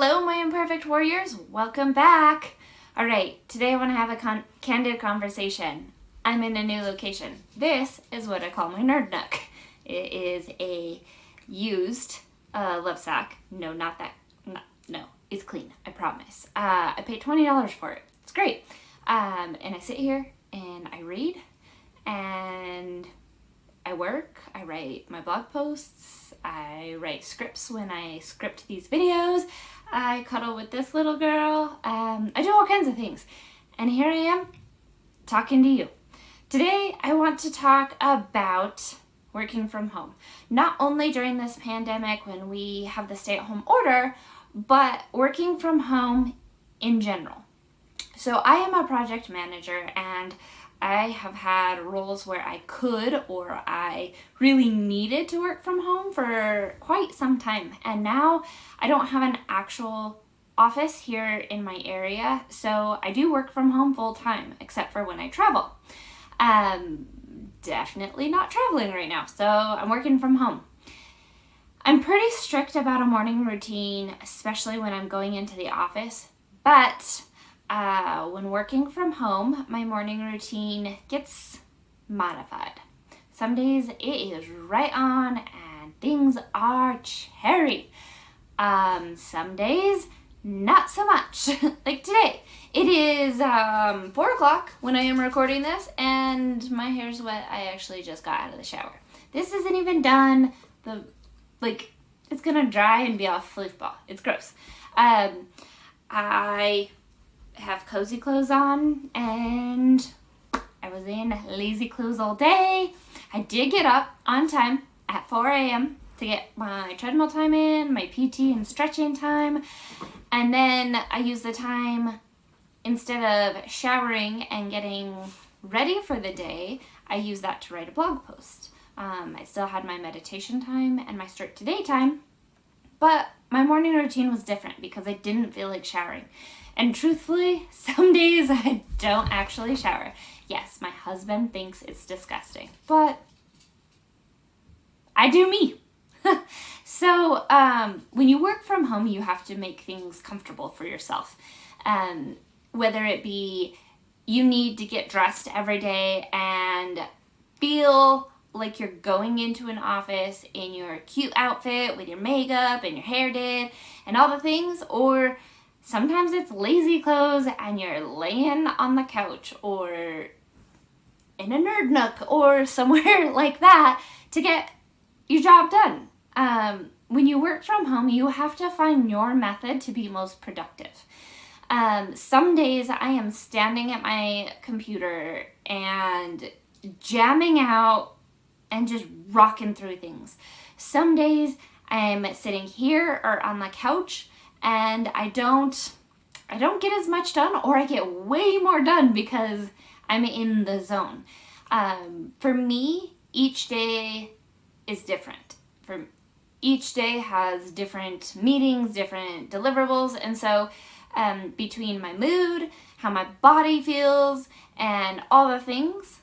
Hello, my imperfect warriors. Welcome back. All right, today I want to have a candid conversation. I'm in a new location. This is what I call my nerd nook. It is a used love sack. No, not that. No, it's clean. I promise. I paid $20 for it. It's great. And I sit here and I read and I work. I write my blog posts. I write scripts when I script these videos. I cuddle with this little girl. I do all kinds of things. And here I am talking to you. Today, I want to talk about working from home. Not only during this pandemic when we have the stay-at-home order, but working from home in general. So I am a project manager, and I have had roles where I could or I really needed to work from home for quite some time. And now I don't have an actual office here in my area, so I do work from home full time, except for when I travel. Definitely not traveling right now, so I'm working from home. I'm pretty strict about a morning routine, especially when I'm going into the office, but when working from home, my morning routine gets modified. Some days it is right on and things are cherry. Some days, not so much. Like today, it is 4 o'clock when I am recording this and my hair's wet. I actually just got out of the shower. This isn't even done. It's gonna dry and be off foofball. It's gross. I have cozy clothes on and I was in lazy clothes all day. I did get up on time at 4 a.m. to get my treadmill time in, my PT and stretching time, and then I used the time, instead of showering and getting ready for the day, I used that to write a blog post. I still had my meditation time and my start today time, but my morning routine was different because I didn't feel like showering. And truthfully, some days I don't actually shower. Yes, my husband thinks it's disgusting, but I do me. So when you work from home, you have to make things comfortable for yourself. Whether it be you need to get dressed every day and feel like you're going into an office in your cute outfit with your makeup and your hair did and all the things, or sometimes it's lazy clothes and you're laying on the couch or in a nerd nook or somewhere like that to get your job done. When you work from home, you have to find your method to be most productive. Some days I am standing at my computer and jamming out and just rocking through things. Some days I'm sitting here or on the couch and I don't get as much done, or I get way more done because I'm in the zone. For me, each day is different. Each day has different meetings, different deliverables, and so between my mood, how my body feels, and all the things,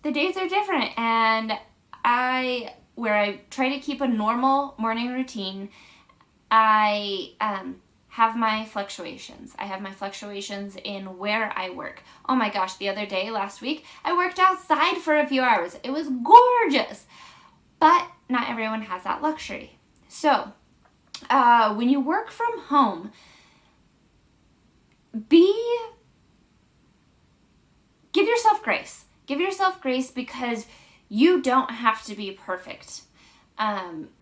the days are different. And where I try to keep a normal morning routine, I have my fluctuations. I have my fluctuations in where I work. Oh my gosh, the other day, last week, I worked outside for a few hours. It was gorgeous. But not everyone has that luxury. So, when you work from home, give yourself grace. Give yourself grace because you don't have to be perfect.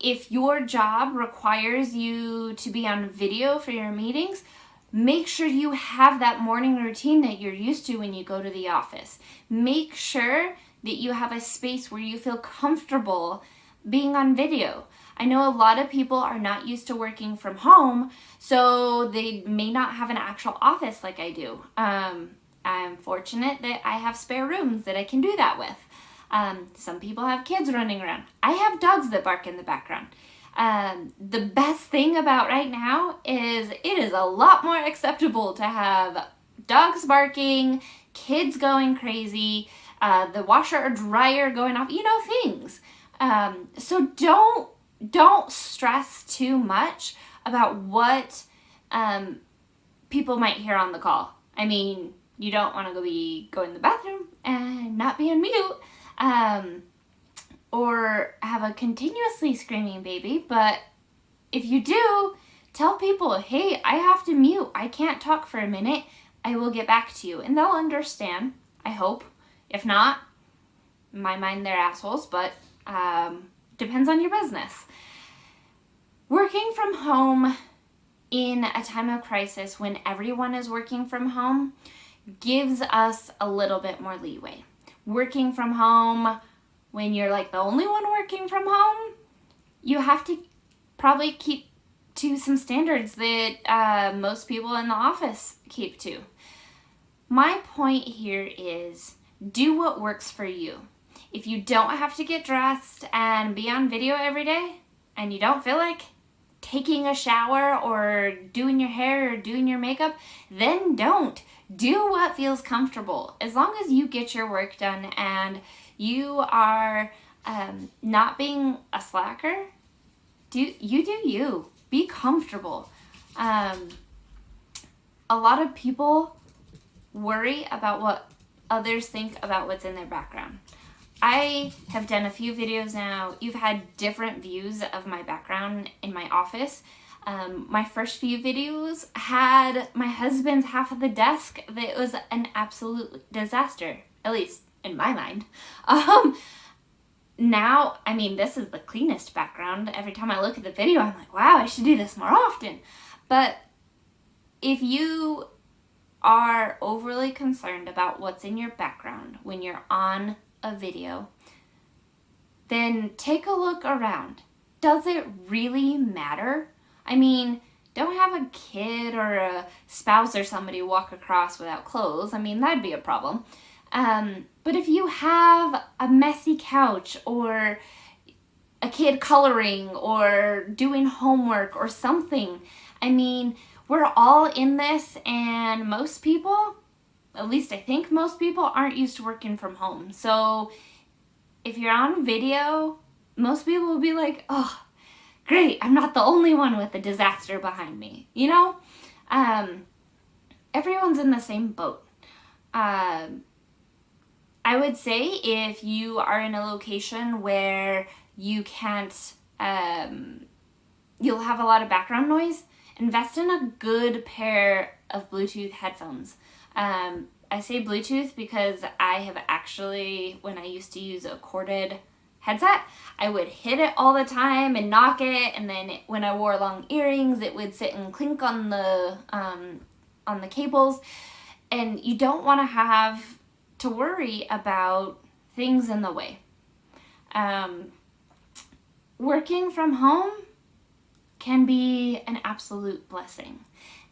If your job requires you to be on video for your meetings, make sure you have that morning routine that you're used to when you go to the office. Make sure that you have a space where you feel comfortable being on video. I know a lot of people are not used to working from home, so they may not have an actual office like I do. I'm fortunate that I have spare rooms that I can do that with. Some people have kids running around. I have dogs that bark in the background. The best thing about right now is it is a lot more acceptable to have dogs barking, kids going crazy, the washer or dryer going off, things. So don't stress too much about what people might hear on the call. I mean, you don't want to go in the bathroom and not be on mute, or have a continuously screaming baby, but if you do, tell people, hey, I have to mute. I can't talk for a minute. I will get back to you. And they'll understand, I hope. If not, in my mind, they're assholes, but depends on your business. Working from home in a time of crisis when everyone is working from home gives us a little bit more leeway. Working from home when you're like the only one working from home, you have to probably keep to some standards that most people in the office keep to. My point here is do what works for you. If you don't have to get dressed and be on video every day, and you don't feel like taking a shower or doing your hair or doing your makeup, then don't. Do what feels comfortable. As long as you get your work done and you are not being a slacker, do you. Be comfortable. A lot of people worry about what others think about what's in their background. I have done a few videos now. You've had different views of my background in my office. My first few videos had my husband's half of the desk that was an absolute disaster, at least in my mind. Now, I mean, this is the cleanest background. Every time I look at the video, I'm like, wow, I should do this more often. But if you are overly concerned about what's in your background when you're on a video, then take a look around. Does it really matter? I mean, don't have a kid or a spouse or somebody walk across without clothes. I mean, that'd be a problem. But if you have a messy couch or a kid coloring or doing homework or something, I mean, we're all in this, and most people, at least I think most people, aren't used to working from home. So if you're on video, most people will be like, oh, great, I'm not the only one with a disaster behind me. You know, everyone's in the same boat. I would say if you are in a location where you can't, you'll have a lot of background noise, invest in a good pair of Bluetooth headphones. I say Bluetooth because I have actually, when I used to use a corded headset, I would hit it all the time and knock it, and then when I wore long earrings, it would sit and clink on the cables, and you don't want to have to worry about things in the way. Working from home can be an absolute blessing.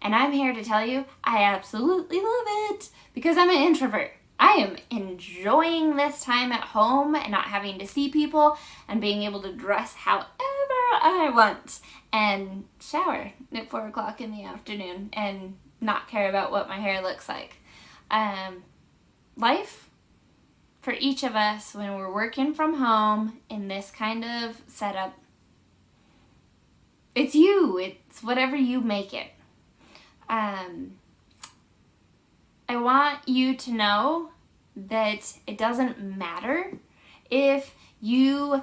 And I'm here to tell you, I absolutely love it because I'm an introvert. I am enjoying this time at home and not having to see people and being able to dress however I want and shower at 4 o'clock in the afternoon and not care about what my hair looks like. Life for each of us when we're working from home in this kind of setup, it's you. It's whatever you make it. I want you to know that it doesn't matter if you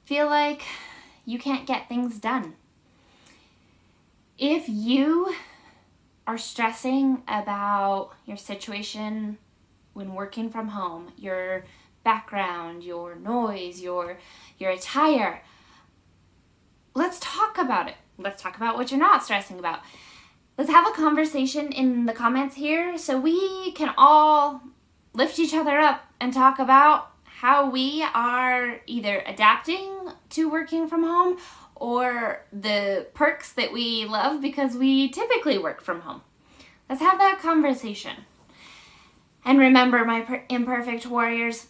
feel like you can't get things done. If you are stressing about your situation when working from home, your background, your noise, your attire, let's talk about it. Let's talk about what you're not stressing about. Let's have a conversation in the comments here so we can all lift each other up and talk about how we are either adapting to working from home or the perks that we love because we typically work from home. Let's have that conversation. And remember, my imperfect warriors,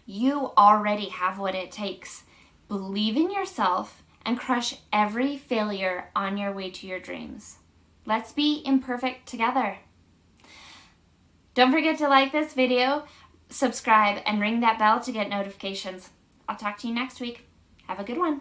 you already have what it takes. Believe in yourself and crush every failure on your way to your dreams. Let's be imperfect together. Don't forget to like this video, subscribe, and ring that bell to get notifications. I'll talk to you next week. Have a good one.